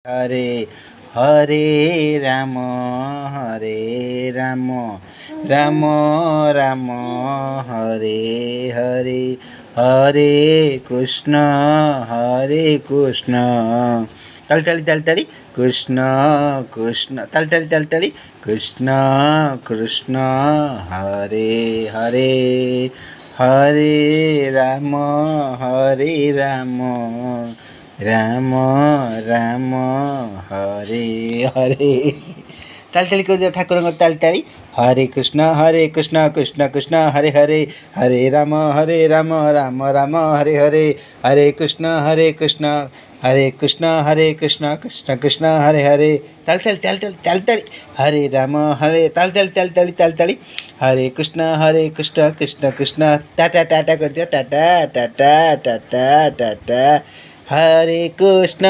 हरे हरे राम हरे राम राम राम हरे हरे हरे कृष्ण तली तली तली तली कृष्ण कृष्ण तली तली तली तली कृष्ण कृष्ण हरे हरे हरे राम राम राम हरे हरे ताली ताली कर दियो ठाकुर ताली ताली हरे कृष्ण कृष्ण कृष्ण हरे हरे हरे राम राम राम हरे हरे हरे कृष्ण हरे कृष्ण कृष्ण कृष्ण हरे हरे ताली ताली ताली ताली ताली ताली हरे राम हरे ताली ताली ताली ताली ताली ताली हरे कृष्ण कृष्ण कृष्ण टाटा टाटा कर दियो टाटा टाटा टाटा टाटा हरे कृष्ण